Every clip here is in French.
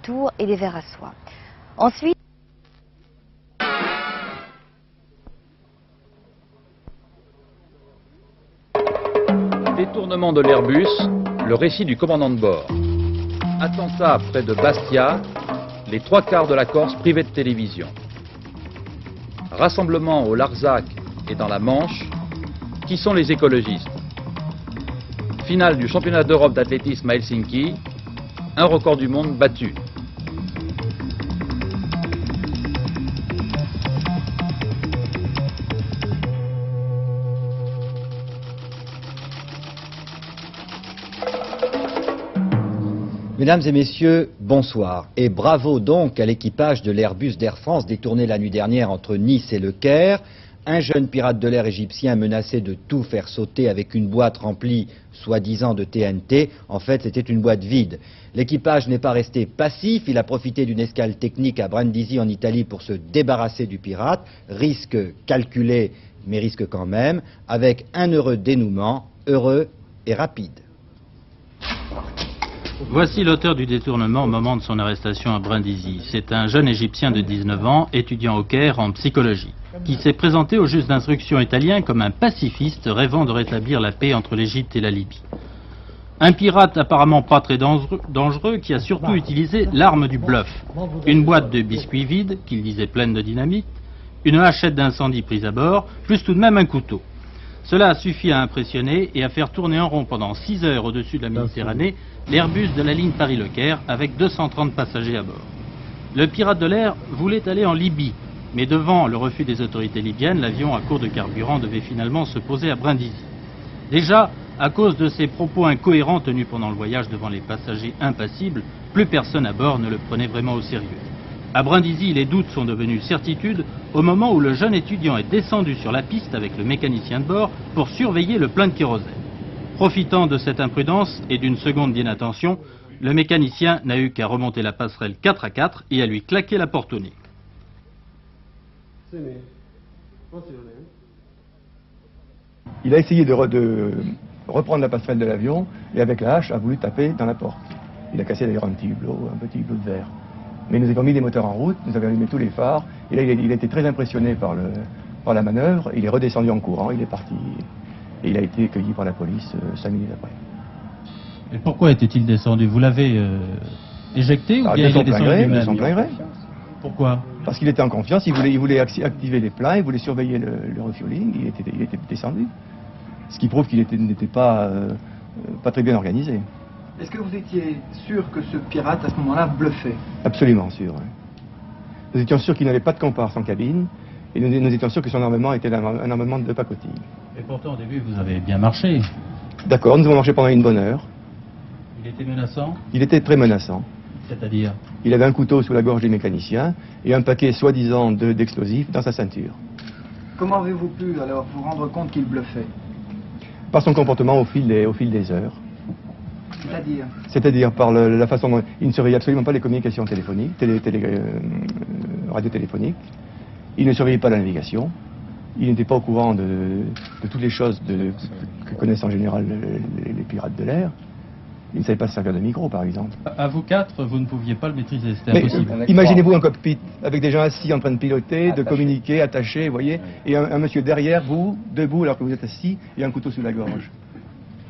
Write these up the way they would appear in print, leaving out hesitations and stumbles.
tours et des verres à soie. Ensuite, détournement de l'Airbus, le récit du commandant de bord. Attentat près de Bastia, les 3/4 de la Corse privée de télévision. Rassemblement au Larzac et dans la Manche, qui sont les écologistes? Finale du championnat d'Europe d'athlétisme à Helsinki, un record du monde battu. Mesdames et messieurs, bonsoir. Et bravo donc à l'équipage de l'Airbus d'Air France détourné la nuit dernière entre Nice et Le Caire. Un jeune pirate de l'air égyptien menaçait de tout faire sauter avec une boîte remplie, soi-disant de TNT. En fait, c'était une boîte vide. L'équipage n'est pas resté passif. Il a profité d'une escale technique à Brindisi en Italie pour se débarrasser du pirate. Risque calculé, mais risque quand même, avec un heureux dénouement, heureux et rapide. Voici l'auteur du détournement au moment de son arrestation à Brindisi. C'est un jeune Égyptien de 19 ans, étudiant au Caire en psychologie, qui s'est présenté au juge d'instruction italien comme un pacifiste rêvant de rétablir la paix entre l'Égypte et la Libye. Un pirate apparemment pas très dangereux qui a surtout utilisé l'arme du bluff. Une boîte de biscuits vide, qu'il disait pleine de dynamite, une hachette d'incendie prise à bord, plus tout de même un couteau. Cela a suffi à impressionner et à faire tourner en rond pendant 6 heures au-dessus de la Méditerranée l'Airbus de la ligne Paris-Le Caire avec 230 passagers à bord. Le pirate de l'air voulait aller en Libye, mais devant le refus des autorités libyennes, l'avion à court de carburant devait finalement se poser à Brindisi. Déjà, à cause de ses propos incohérents tenus pendant le voyage devant les passagers impassibles, plus personne à bord ne le prenait vraiment au sérieux. À Brindisi, les doutes sont devenus certitudes au moment où le jeune étudiant est descendu sur la piste avec le mécanicien de bord pour surveiller le plein de kérosène. Profitant de cette imprudence et d'une seconde d'inattention, le mécanicien n'a eu qu'à remonter la passerelle 4 à 4 et à lui claquer la porte au nez. Il a essayé de reprendre la passerelle de l'avion et avec la hache a voulu taper dans la porte. Il a cassé d'ailleurs un petit hublot de verre. Mais nous avons mis les moteurs en route, nous avons allumé tous les phares, et là il a été très impressionné par la manœuvre, il est redescendu en courant, il est parti, et il a été cueilli par la police 5 minutes après. Et pourquoi était-il descendu? Vous l'avez éjecté ou bien il est descendu lui-même? De son plein gré. Pourquoi? Parce qu'il était en confiance, il voulait activer les pleins, il voulait surveiller le refueling, il était descendu. Ce qui prouve qu'il n'était pas très bien organisé. Est-ce que vous étiez sûr que ce pirate, à ce moment-là, bluffait? Absolument sûr. Oui. Nous étions sûrs qu'il n'avait pas de comparse en cabine, et nous étions sûrs que son armement était un armement de pacotille. Et pourtant, au début, vous avez bien marché. D'accord, nous avons marché pendant une bonne heure. Il était menaçant? Il était très menaçant. C'est-à-dire? Il avait un couteau sous la gorge du mécanicien et un paquet soi-disant d'explosifs dans sa ceinture. Comment avez-vous pu alors vous rendre compte qu'il bluffait? Par son comportement au fil des heures. C'est-à-dire? C'est-à-dire par la façon dont il ne surveillait absolument pas les communications téléphoniques, radiotéléphoniques. Il ne surveillait pas la navigation. Il n'était pas au courant de toutes les choses que connaissent en général les pirates de l'air. Il ne savait pas se servir de micro, par exemple. À vous quatre, vous ne pouviez pas le maîtriser, c'était impossible. Imaginez-vous un cockpit avec des gens assis en train de piloter, de communiquer, attachés, vous voyez, et un monsieur derrière vous, debout alors que vous êtes assis, et un couteau sous la gorge.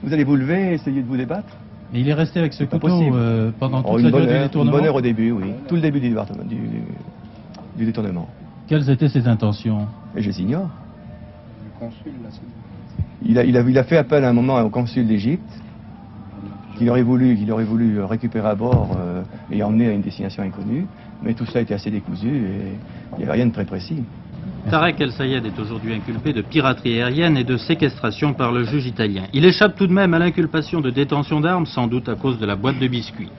Vous allez vous lever et essayer de vous débattre? Mais il est resté avec ce couteau pendant toute la durée du détournement? Une bonne heure au début, oui. Tout le début du détournement. Quelles étaient ses intentions? Et je les ignore. Il a fait appel à un moment au consul d'Égypte, qu'il aurait voulu récupérer à bord et emmener à une destination inconnue, mais tout ça a été assez décousu et il n'y avait rien de très précis. Tarek El Sayed est aujourd'hui inculpé de piraterie aérienne et de séquestration par le juge italien. Il échappe tout de même à l'inculpation de détention d'armes, sans doute à cause de la boîte de biscuits.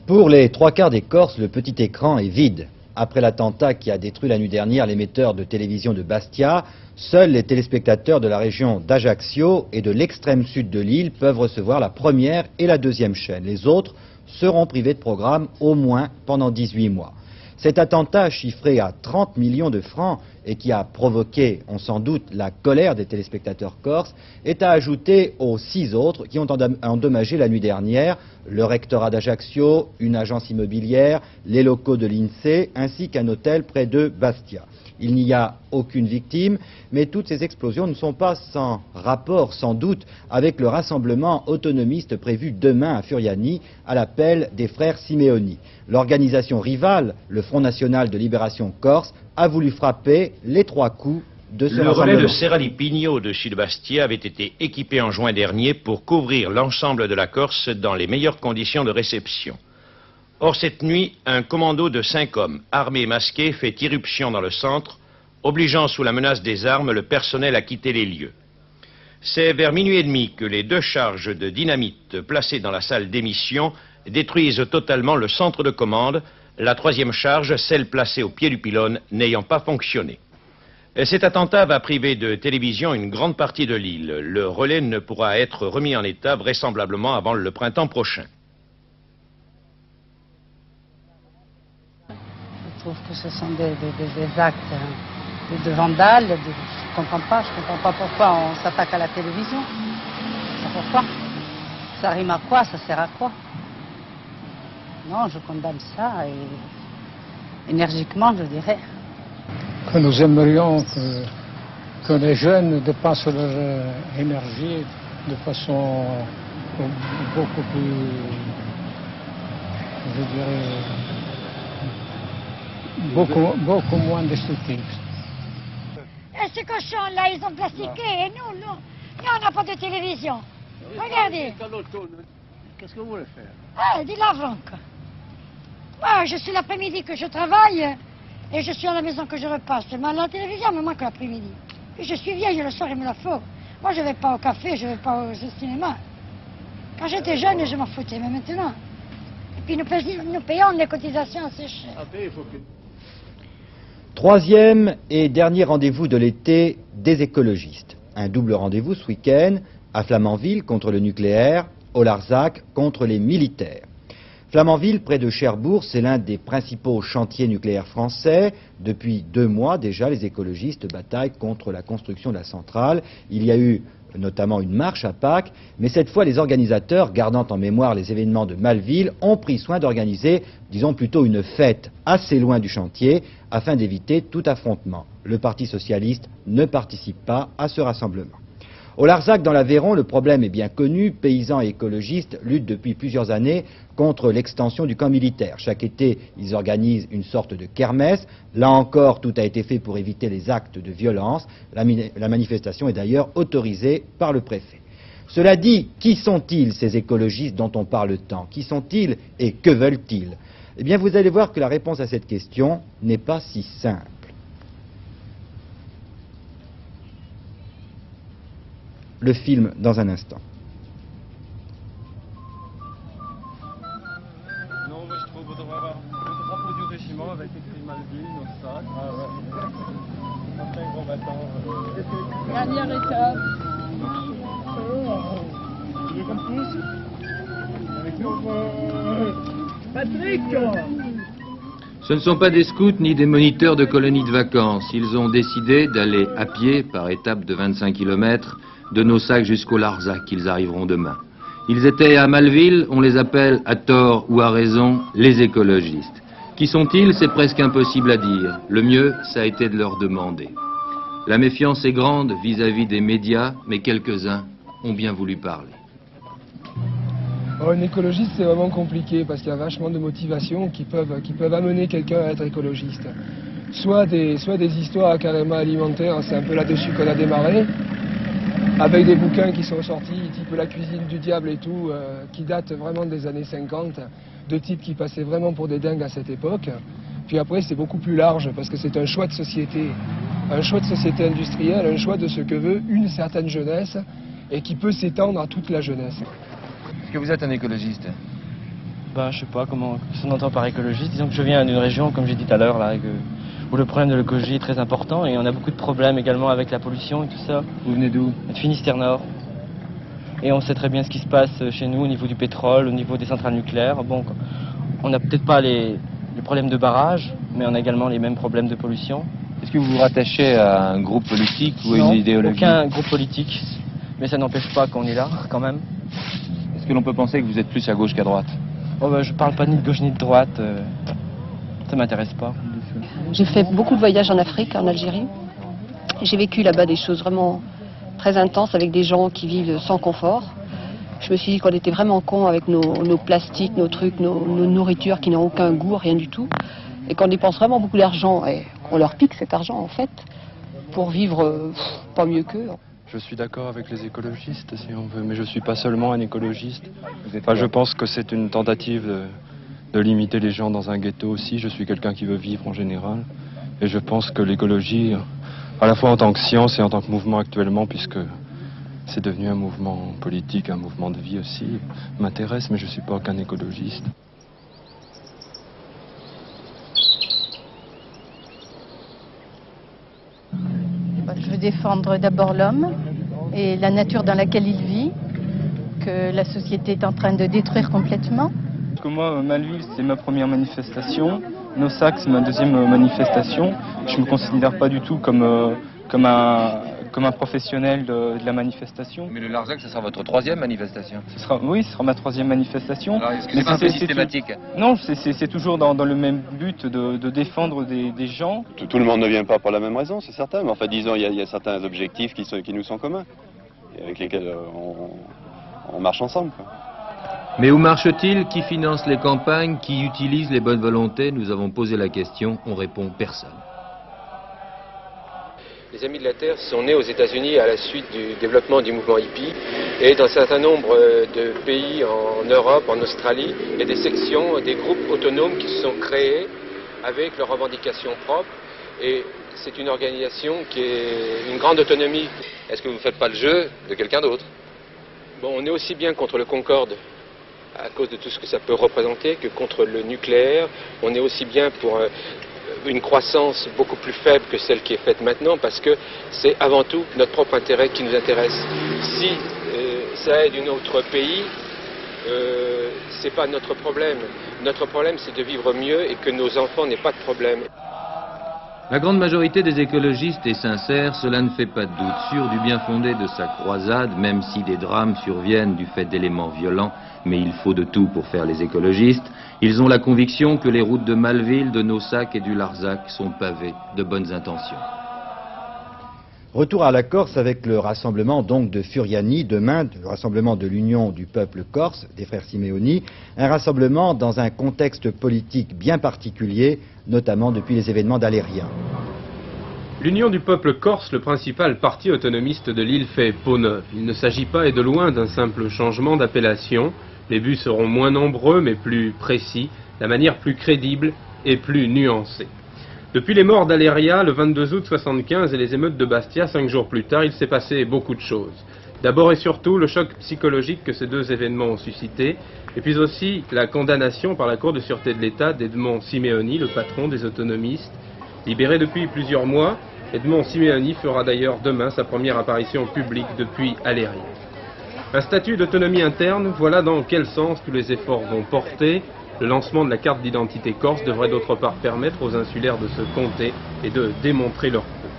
Pour les 3/4 des Corses, le petit écran est vide. Après l'attentat qui a détruit la nuit dernière l'émetteur de télévision de Bastia, seuls les téléspectateurs de la région d'Ajaccio et de l'extrême sud de l'île peuvent recevoir la première et la deuxième chaîne. Les autres seront privés de programme au moins pendant 18 mois. Cet attentat, chiffré à 30 millions de francs, et qui a provoqué, on s'en doute, la colère des téléspectateurs corses, est à ajouter aux 6 autres qui ont endommagé la nuit dernière le rectorat d'Ajaccio, une agence immobilière, les locaux de l'INSEE, ainsi qu'un hôtel près de Bastia. Il n'y a aucune victime, mais toutes ces explosions ne sont pas sans rapport, sans doute, avec le rassemblement autonomiste prévu demain à Furiani, à l'appel des frères Simeoni. L'organisation rivale, le Front National de Libération Corse, a voulu frapper les 3 coups de ce rassemblement. Le relais de Serra di Pigno au-dessus de Bastia avait été équipé en juin dernier pour couvrir l'ensemble de la Corse dans les meilleures conditions de réception. Or, cette nuit, un commando de 5 hommes, armés et masqués, fait irruption dans le centre, obligeant sous la menace des armes le personnel à quitter les lieux. C'est vers minuit et demi que les 2 charges de dynamite placées dans la salle d'émission détruisent totalement le centre de commande, la 3e charge, celle placée au pied du pylône, n'ayant pas fonctionné. Cet attentat va priver de télévision une grande partie de l'île. Le relais ne pourra être remis en état vraisemblablement avant le printemps prochain. Je trouve que ce sont des actes de vandales. Je ne comprends pas pourquoi on s'attaque à la télévision. Pourquoi? Ça rime à quoi? Ça sert à quoi? Non, je condamne ça et énergiquement, je dirais. Que nous aimerions que les jeunes dépensent leur énergie de façon beaucoup plus, je dirais, beaucoup moins destructive. Et ces cochons-là, ils ont plastiqué, et nous, on n'a pas de télévision. Regardez. Qu'est-ce que vous voulez faire? Ah, dis-la, Franck. Moi, je suis l'après-midi que je travaille, et je suis à la maison que je repasse. Mais la télévision me manque l'après-midi. Et je suis vieille, le soir, il me la faut. Moi, je ne vais pas au café, je ne vais pas au cinéma. Quand j'étais jeune, je m'en foutais, mais maintenant. Et puis, nous payons les cotisations assez chères. 3e et dernier rendez-vous de l'été des écologistes. Un double rendez-vous ce week-end à Flamanville contre le nucléaire, au Larzac contre les militaires. Flamanville, près de Cherbourg, c'est l'un des principaux chantiers nucléaires français. Depuis 2 mois déjà, les écologistes bataillent contre la construction de la centrale. Il y a eu notamment une marche à Pâques, mais cette fois les organisateurs, gardant en mémoire les événements de Malville, ont pris soin d'organiser, disons plutôt une fête assez loin du chantier, afin d'éviter tout affrontement. Le Parti socialiste ne participe pas à ce rassemblement. Au Larzac, dans l'Aveyron, le problème est bien connu. Paysans et écologistes luttent depuis plusieurs années contre l'extension du camp militaire. Chaque été, ils organisent une sorte de kermesse. Là encore, tout a été fait pour éviter les actes de violence. La manifestation est d'ailleurs autorisée par le préfet. Cela dit, qui sont-ils ces écologistes dont on parle tant? Qui sont-ils et que veulent-ils? Eh bien, vous allez voir que la réponse à cette question n'est pas si simple. Le film dans un instant. Non, moi je trouve qu'on devrait avoir le drapeau du régiment avec écrit Malville, nos sacs. Ah ouais. Après un grand matin. Dernière étape. Tu veux qu'on pousse? Avec nous. Patrick! Ce ne sont pas des scouts ni des moniteurs de colonies de vacances. Ils ont décidé d'aller à pied par étapes de 25 km de nos sacs jusqu'au Larzac, qu'ils arriveront demain. Ils étaient à Malville, on les appelle à tort ou à raison les écologistes. Qui sont-ils? C'est presque impossible à dire. Le mieux, ça a été de leur demander. La méfiance est grande vis-à-vis des médias, mais quelques-uns ont bien voulu parler. Oh, un écologiste, c'est vraiment compliqué parce qu'il y a vachement de motivations qui peuvent amener quelqu'un à être écologiste. Soit des histoires carrément alimentaires, c'est un peu là-dessus qu'on a démarré, avec des bouquins qui sont sortis, type La cuisine du diable et tout, qui datent vraiment des années 50, de types qui passaient vraiment pour des dingues à cette époque. Puis après, c'est beaucoup plus large parce que c'est un choix de société industrielle, un choix de ce que veut une certaine jeunesse et qui peut s'étendre à toute la jeunesse. Est-ce que vous êtes un écologiste? Bah, je sais pas comment on entend par écologiste. Disons que je viens d'une région, comme j'ai dit tout à l'heure, là, où le problème de l'écologie est très important et on a beaucoup de problèmes également avec la pollution et tout ça. Vous venez d'où? De Finistère Nord. Et on sait très bien ce qui se passe chez nous au niveau du pétrole, au niveau des centrales nucléaires. Bon, on n'a peut-être pas les problèmes de barrage, mais on a également les mêmes problèmes de pollution. Est-ce que vous vous rattachez à un groupe politique ou à une idéologie? Aucun groupe politique, mais ça n'empêche pas qu'on est là, quand même. Est-ce que l'on peut penser que vous êtes plus à gauche qu'à droite? Oh bah, je parle pas ni de gauche ni de droite, ça m'intéresse pas. J'ai fait beaucoup de voyages en Afrique, en Algérie. J'ai vécu là-bas des choses vraiment très intenses avec des gens qui vivent sans confort. Je me suis dit qu'on était vraiment cons avec nos plastiques, nos trucs, nos nourritures qui n'ont aucun goût, rien du tout. Et qu'on dépense vraiment beaucoup d'argent et qu'on leur pique cet argent en fait pour vivre pas mieux qu'eux. Je suis d'accord avec les écologistes si on veut, mais je ne suis pas seulement un écologiste. Enfin, je pense que c'est une tentative de limiter les gens dans un ghetto aussi. Je suis quelqu'un qui veut vivre en général. Et je pense que l'écologie, à la fois en tant que science et en tant que mouvement actuellement, puisque c'est devenu un mouvement politique, un mouvement de vie aussi, m'intéresse, mais je ne suis pas qu'un écologiste. Je veux défendre d'abord l'homme et la nature dans laquelle il vit, que la société est en train de détruire complètement. Parce que moi, Malville, c'est ma première manifestation. Nosac, c'est ma deuxième manifestation. Je ne me considère pas du tout comme un professionnel de la manifestation. Mais le Larzac, ce sera votre troisième manifestation? Oui, ce sera ma troisième manifestation. Alors, est-ce que c'est pas un peu systématique? Non, c'est toujours dans le même but de défendre des gens. Tout le monde ne vient pas pour la même raison, c'est certain. Mais enfin, disons, il y a certains objectifs qui nous sont communs, et avec lesquels on marche ensemble, quoi. Mais où marche-t-il? Qui finance les campagnes? Qui utilise les bonnes volontés? Nous avons posé la question, on répond personne. Les Amis de la Terre sont nés aux États-Unis à la suite du développement du mouvement hippie. Et dans un certain nombre de pays en Europe, en Australie, il y a des sections, des groupes autonomes qui se sont créés avec leurs revendications propres. Et c'est une organisation qui a une grande autonomie. Est-ce que vous ne faites pas le jeu de quelqu'un d'autre? Bon, on est aussi bien contre le Concorde, à cause de tout ce que ça peut représenter, que contre le nucléaire. On est aussi bien pour une croissance beaucoup plus faible que celle qui est faite maintenant, parce que c'est avant tout notre propre intérêt qui nous intéresse. Si ça aide un autre pays, c'est pas notre problème. Notre problème, c'est de vivre mieux et que nos enfants n'aient pas de problème. La grande majorité des écologistes est sincère, cela ne fait pas de doute. Sûr du bien fondé de sa croisade, même si des drames surviennent du fait d'éléments violents, mais il faut de tout pour faire les écologistes, ils ont la conviction que les routes de Malville, de Nosac et du Larzac sont pavées de bonnes intentions. Retour à la Corse avec le rassemblement donc de Furiani, demain, le rassemblement de l'Union du peuple corse, des frères Simeoni, un rassemblement dans un contexte politique bien particulier, notamment depuis les événements d'Aléria. L'Union du peuple corse, le principal parti autonomiste de l'île, fait peau neuve. Il ne s'agit pas et de loin d'un simple changement d'appellation. Les buts seront moins nombreux mais plus précis, la manière plus crédible et plus nuancée. Depuis les morts d'Aléria, le 22 août 1975 et les émeutes de Bastia, 5 jours plus tard, il s'est passé beaucoup de choses. D'abord et surtout, le choc psychologique que ces deux événements ont suscité, et puis aussi la condamnation par la Cour de sûreté de l'État d'Edmond Simeoni, le patron des autonomistes. Libéré depuis plusieurs mois, Edmond Simeoni fera d'ailleurs demain sa première apparition publique depuis Aléria. Un statut d'autonomie interne, voilà dans quel sens tous les efforts vont porter. Le lancement de la carte d'identité corse devrait d'autre part permettre aux insulaires de se compter et de démontrer leur peau.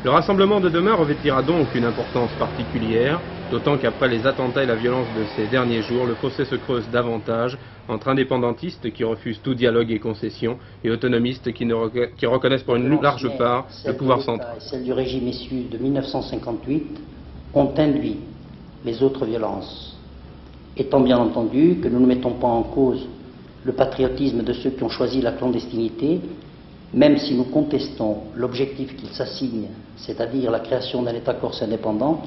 Le rassemblement de demain revêtira donc une importance particulière, d'autant qu'après les attentats et la violence de ces derniers jours, le fossé se creuse davantage entre indépendantistes qui refusent tout dialogue et concession et autonomistes qui reconnaissent pour une large part le pouvoir central. Celle du régime issu de 1958 ont induit les autres violences, étant bien entendu que nous ne mettons pas en cause le patriotisme de ceux qui ont choisi la clandestinité, même si nous contestons l'objectif qu'ils s'assignent, c'est-à-dire la création d'un État corse indépendant,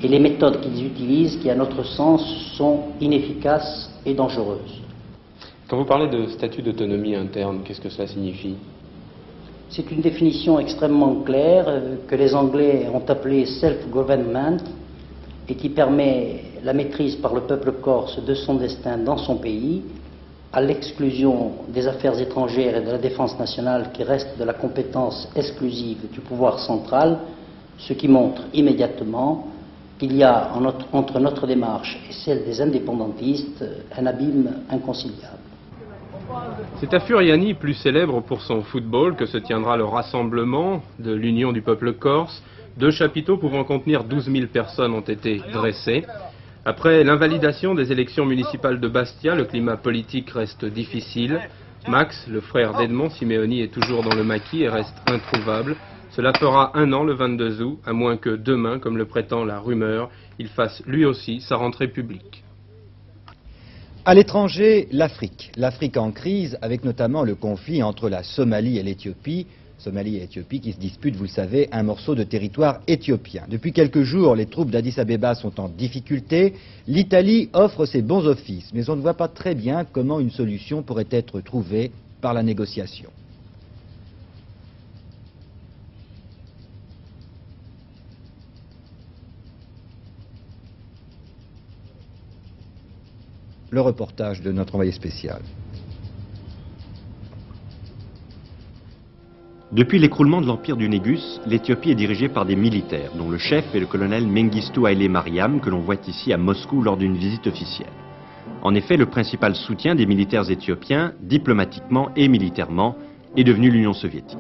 et les méthodes qu'ils utilisent qui, à notre sens, sont inefficaces et dangereuses. Quand vous parlez de statut d'autonomie interne, qu'est-ce que cela signifie? C'est une définition extrêmement claire que les Anglais ont appelée self-government et qui permet la maîtrise par le peuple corse de son destin dans son pays, à l'exclusion des affaires étrangères et de la défense nationale qui reste de la compétence exclusive du pouvoir central, ce qui montre immédiatement qu'il y a entre notre démarche et celle des indépendantistes un abîme inconciliable. C'est à Furiani, plus célèbre pour son football, que se tiendra le rassemblement de l'Union du peuple corse. 2 chapiteaux pouvant contenir 12 000 personnes ont été dressés. Après l'invalidation des élections municipales de Bastia, le climat politique reste difficile. Max, le frère d'Edmond Simeoni, est toujours dans le maquis et reste introuvable. Cela fera 1 an le 22 août, à moins que demain, comme le prétend la rumeur, il fasse lui aussi sa rentrée publique. À l'étranger, l'Afrique. L'Afrique en crise, avec notamment le conflit entre la Somalie et l'Éthiopie. Somalie et Éthiopie qui se disputent, vous le savez, un morceau de territoire éthiopien. Depuis quelques jours, les troupes d'Addis Abeba sont en difficulté. L'Italie offre ses bons offices, mais on ne voit pas très bien comment une solution pourrait être trouvée par la négociation. Le reportage de notre envoyé spécial. Depuis l'écroulement de l'empire du Négus, l'Éthiopie est dirigée par des militaires, dont le chef est le colonel Mengistu Haile Mariam, que l'on voit ici à Moscou lors d'une visite officielle. En effet, le principal soutien des militaires éthiopiens, diplomatiquement et militairement, est devenu l'Union soviétique.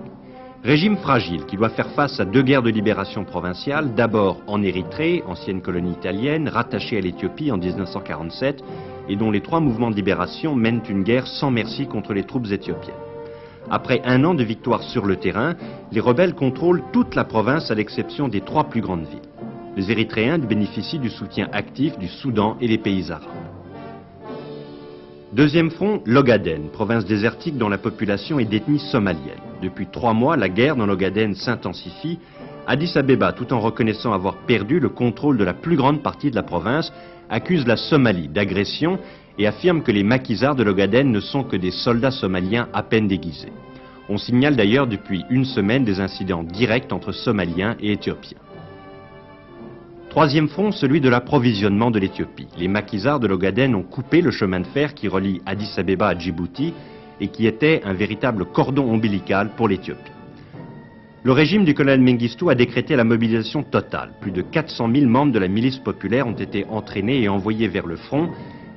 Régime fragile qui doit faire face à 2 guerres de libération provinciales, d'abord en Érythrée, ancienne colonie italienne, rattachée à l'Éthiopie en 1947, et dont les 3 mouvements de libération mènent une guerre sans merci contre les troupes éthiopiennes. Après 1 an de victoire sur le terrain, les rebelles contrôlent toute la province à l'exception des 3 plus grandes villes. Les Érythréens bénéficient du soutien actif du Soudan et des pays arabes. Deuxième front, l'Ogaden, province désertique dont la population est d'ethnie somalienne. Depuis 3 mois, la guerre dans l'Ogaden s'intensifie. Addis Abeba, tout en reconnaissant avoir perdu le contrôle de la plus grande partie de la province, accuse la Somalie d'agression et affirme que les maquisards de l'Ogaden ne sont que des soldats somaliens à peine déguisés. On signale d'ailleurs depuis 1 semaine des incidents directs entre Somaliens et Éthiopiens. Troisième front, celui de l'approvisionnement de l'Éthiopie. Les maquisards de l'Ogaden ont coupé le chemin de fer qui relie Addis Abeba à Djibouti et qui était un véritable cordon ombilical pour l'Éthiopie. Le régime du colonel Mengistu a décrété la mobilisation totale. Plus de 400 000 membres de la milice populaire ont été entraînés et envoyés vers le front,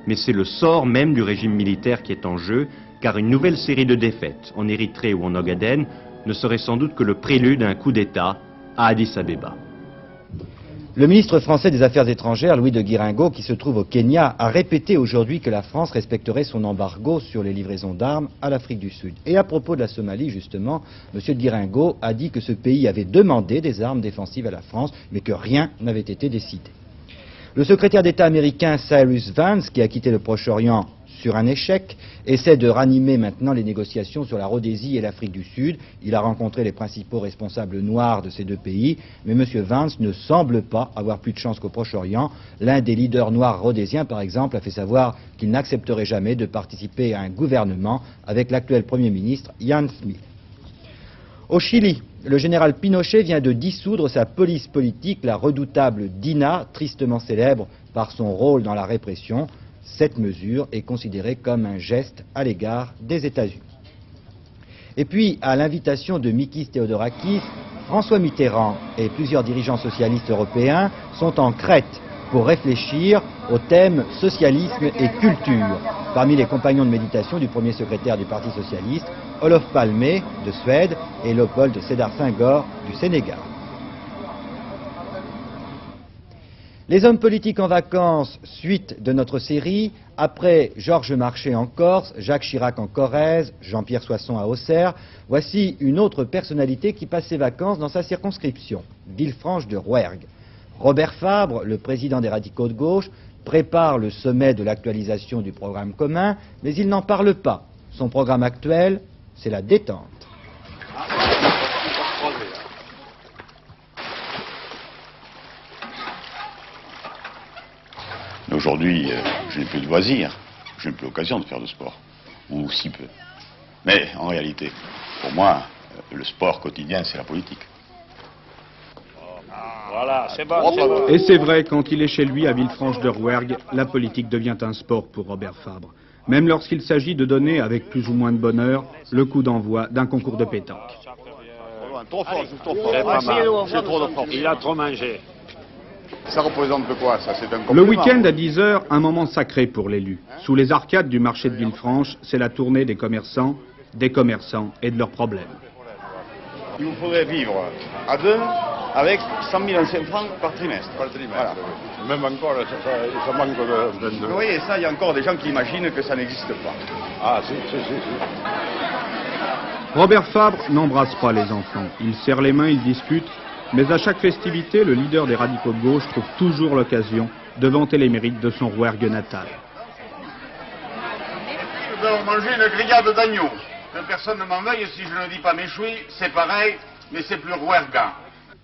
mais c'est le sort même du régime militaire qui est en jeu, car une nouvelle série de défaites, en Érythrée ou en Ogaden, ne serait sans doute que le prélude à un coup d'État à Addis Abeba. Le ministre français des Affaires étrangères, Louis de Guiringaud, qui se trouve au Kenya, a répété aujourd'hui que la France respecterait son embargo sur les livraisons d'armes à l'Afrique du Sud. Et à propos de la Somalie, justement, M. de Guiringaud a dit que ce pays avait demandé des armes défensives à la France, mais que rien n'avait été décidé. Le secrétaire d'État américain Cyrus Vance, qui a quitté le Proche-Orient sur un échec, essaie de ranimer maintenant les négociations sur la Rhodésie et l'Afrique du Sud. Il a rencontré les principaux responsables noirs de ces 2 pays, mais M. Vance ne semble pas avoir plus de chance qu'au Proche-Orient. L'un des leaders noirs rhodésiens, par exemple, a fait savoir qu'il n'accepterait jamais de participer à un gouvernement avec l'actuel Premier ministre Ian Smith. Au Chili, le général Pinochet vient de dissoudre sa police politique, la redoutable DINA, tristement célèbre par son rôle dans la répression. Cette mesure est considérée comme un geste à l'égard des États-Unis. Et puis, à l'invitation de Mikis Theodorakis, François Mitterrand et plusieurs dirigeants socialistes européens sont en Crète pour réfléchir au thème socialisme et culture. Parmi les compagnons de méditation du premier secrétaire du Parti socialiste, Olof Palme de Suède et Léopold Sédar Senghor du Sénégal. Les hommes politiques en vacances, suite de notre série, après Georges Marchais en Corse, Jacques Chirac en Corrèze, Jean-Pierre Soisson à Auxerre, voici une autre personnalité qui passe ses vacances dans sa circonscription, Villefranche de Rouergue. Robert Fabre, le président des radicaux de gauche, prépare le sommet de l'actualisation du programme commun, mais il n'en parle pas. Son programme actuel, c'est la détente. Aujourd'hui, je n'ai plus de loisirs, je n'ai plus l'occasion de faire de sport, ou si peu. Mais en réalité, pour moi, le sport quotidien, c'est la politique. Voilà, c'est bon. Et c'est vrai, quand il est chez lui à Villefranche de Rouergue, la politique devient un sport pour Robert Fabre. Même lorsqu'il s'agit de donner, avec plus ou moins de bonheur, le coup d'envoi d'un concours de pétanque. Trop fort, c'est pas mal, c'est trop de force. Il a trop mangé. Ça représente quoi, ça? C'est un compliment. Le week-end à 10h, un moment sacré pour l'élu. Sous les arcades du marché de Villefranche, c'est la tournée des commerçants et de leurs problèmes. Il vous faudrait vivre à deux avec 100 000 anciens francs par trimestre. Voilà. Même encore, ça manque de... Vous voyez, ça, il y a encore des gens qui imaginent que ça n'existe pas. Ah, si. Robert Fabre n'embrasse pas les enfants. Il serre les mains, il discute, mais à chaque festivité, le leader des radicaux de gauche trouve toujours l'occasion de vanter les mérites de son Rouergue natal. Nous allons manger une grillade d'agneau. Que personne ne m'en veuille si je ne dis pas méchoui, c'est pareil, mais c'est plus rouergant.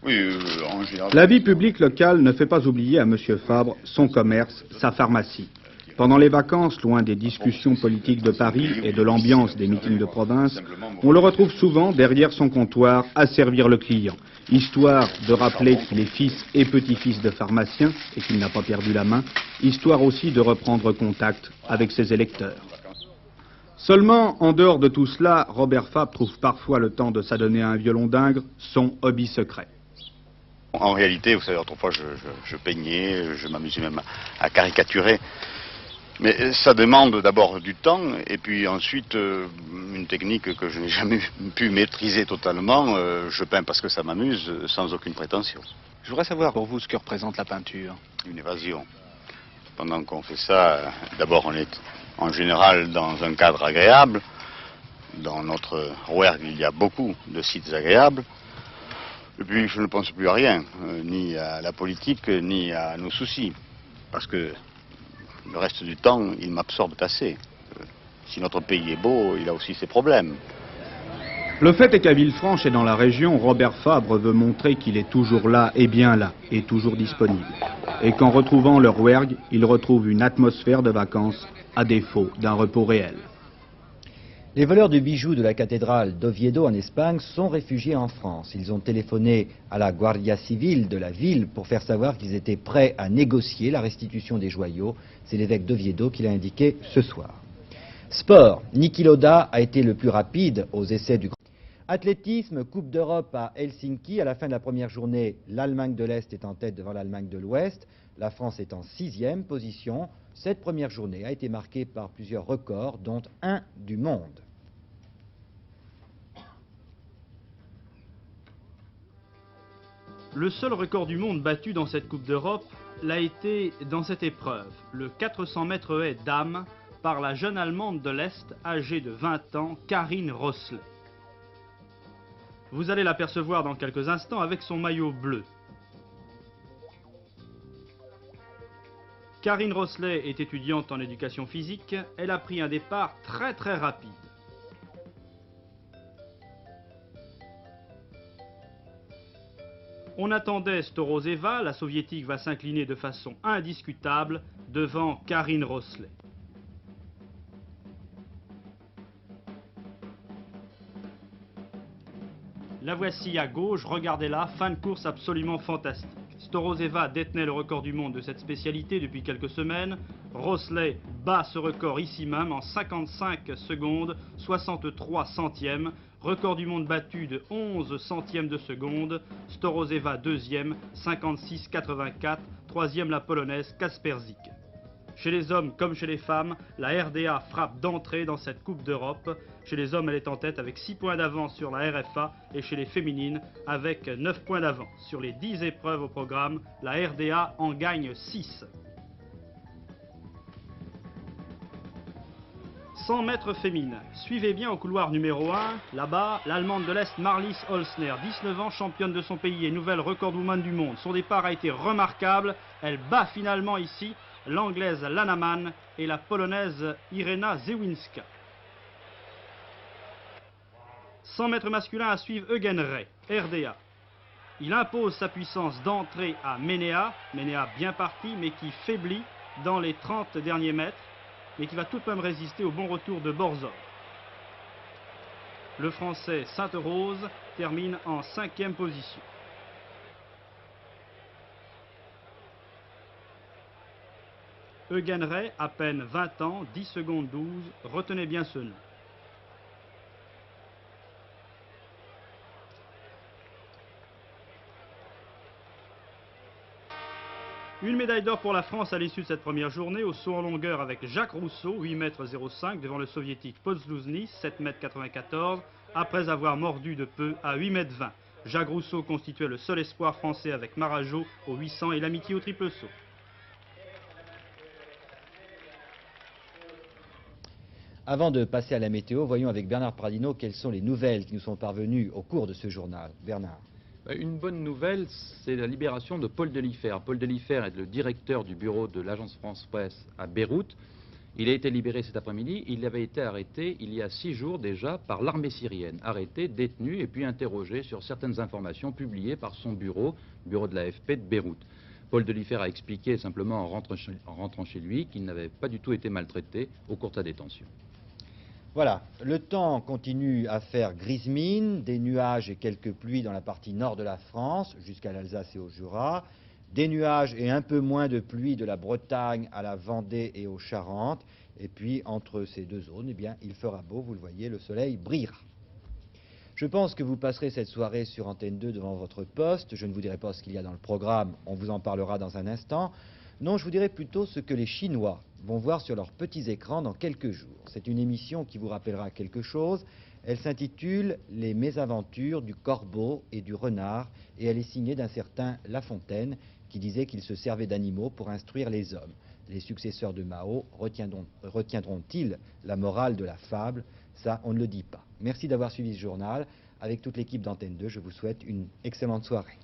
Oui, en général. La vie publique locale ne fait pas oublier à M. Fabre son commerce, sa pharmacie. Pendant les vacances, loin des discussions politiques de Paris et de l'ambiance des meetings de province, on le retrouve souvent derrière son comptoir à servir le client, histoire de rappeler qu'il est fils et petit-fils de pharmacien et qu'il n'a pas perdu la main, histoire aussi de reprendre contact avec ses électeurs. Seulement, en dehors de tout cela, Robert Fabre trouve parfois le temps de s'adonner à un violon d'Ingres, son hobby secret. En réalité, vous savez, autrefois, je peignais, je m'amusais même à caricaturer. Mais ça demande d'abord du temps, et puis ensuite, une technique que je n'ai jamais pu maîtriser totalement. Je peins parce que ça m'amuse, sans aucune prétention. Je voudrais savoir pour vous ce que représente la peinture. Une évasion. Pendant qu'on fait ça, d'abord on est en général dans un cadre agréable. Dans notre Rouergue, il y a beaucoup de sites agréables. Et puis je ne pense plus à rien, ni à la politique, ni à nos soucis. Parce que le reste du temps, ils m'absorbent assez. Si notre pays est beau, il a aussi ses problèmes. Le fait est qu'à Villefranche et dans la région, Robert Fabre veut montrer qu'il est toujours là, et bien là, et toujours disponible. Et qu'en retrouvant le Rouergue, il retrouve une atmosphère de vacances, à défaut d'un repos réel. Les voleurs de bijoux de la cathédrale d'Oviedo en Espagne sont réfugiés en France. Ils ont téléphoné à la Guardia Civile de la ville pour faire savoir qu'ils étaient prêts à négocier la restitution des joyaux. C'est l'évêque d'Oviedo qui l'a indiqué ce soir. Sport, Niki Lauda a été le plus rapide aux essais du Grand. Athlétisme, Coupe d'Europe à Helsinki. À la fin de la première journée, l'Allemagne de l'Est est en tête devant l'Allemagne de l'Ouest. La France est en 6e position. Cette première journée a été marquée par plusieurs records, dont un du monde. Le seul record du monde battu dans cette Coupe d'Europe l'a été dans cette épreuve, le 400 mètres haies dames, par la jeune Allemande de l'Est, âgée de 20 ans, Karin Rosler. Vous allez l'apercevoir dans quelques instants avec son maillot bleu. Karin Rosler est étudiante en éducation physique, elle a pris un départ très rapide. On attendait Storozeva, la soviétique va s'incliner de façon indiscutable devant Karin Rosler. La voici à gauche, regardez-la, fin de course absolument fantastique. Storozeva détenait le record du monde de cette spécialité depuis quelques semaines. Rosler bat ce record ici même en 55 secondes, 63 centièmes. Record du monde battu de 11 centièmes de seconde. Storozeva deuxième, 56,84. Troisième la polonaise Kasperzik. Chez les hommes comme chez les femmes, la RDA frappe d'entrée dans cette Coupe d'Europe. Chez les hommes, elle est en tête avec 6 points d'avance sur la RFA et chez les féminines avec 9 points d'avance. Sur les 10 épreuves au programme, la RDA en gagne 6. 100 mètres féminines. Suivez bien au couloir numéro 1. Là-bas, l'Allemande de l'Est Marlies Holzner, 19 ans, championne de son pays et nouvelle recordwoman du monde. Son départ a été remarquable. Elle bat finalement ici l'Anglaise Lana Mann et la Polonaise Irena Zewinska. 100 mètres masculins à suivre Eugen Rey, RDA. Il impose sa puissance d'entrée à Menea. Menea bien parti, mais qui faiblit dans les 30 derniers mètres, mais qui va tout de même résister au bon retour de Borzov. Le Français Sainte-Rose termine en 5e position. Eugen Rey, à peine 20 ans, 10 secondes 12, retenez bien ce nom. Une médaille d'or pour la France à l'issue de cette première journée au saut en longueur avec Jacques Rousseau, 8,05 m devant le soviétique Podluzny, 7,94 m, après avoir mordu de peu à 8,20 m. Jacques Rousseau constituait le seul espoir français avec Marajo au 800 et l'Amitié au triple saut. Avant de passer à la météo, voyons avec Bernard Pradino quelles sont les nouvelles qui nous sont parvenues au cours de ce journal. Bernard. Une bonne nouvelle, c'est la libération de Paul Délifer. Paul Délifer est le directeur du bureau de l'agence France-Presse à Beyrouth. Il a été libéré cet après-midi. Il avait été arrêté il y a 6 jours déjà par l'armée syrienne. Arrêté, détenu et puis interrogé sur certaines informations publiées par son bureau de l'AFP de Beyrouth. Paul Délifer a expliqué simplement en rentrant chez lui qu'il n'avait pas du tout été maltraité au cours de sa détention. Voilà, le temps continue à faire grise mine, des nuages et quelques pluies dans la partie nord de la France, jusqu'à l'Alsace et au Jura, des nuages et un peu moins de pluie de la Bretagne à la Vendée et aux Charentes, et puis entre ces deux zones, eh bien, il fera beau, vous le voyez, le soleil brillera. Je pense que vous passerez cette soirée sur Antenne 2 devant votre poste, je ne vous dirai pas ce qu'il y a dans le programme, on vous en parlera dans un instant. Non, je vous dirai plutôt ce que les Chinois vont voir sur leurs petits écrans dans quelques jours. C'est une émission qui vous rappellera quelque chose. Elle s'intitule « Les mésaventures du corbeau et du renard » et elle est signée d'un certain La Fontaine qui disait qu'il se servait d'animaux pour instruire les hommes. Les successeurs de Mao retiendront-ils la morale de la fable? Ça, on ne le dit pas. Merci d'avoir suivi ce journal. Avec toute l'équipe d'Antenne 2, je vous souhaite une excellente soirée.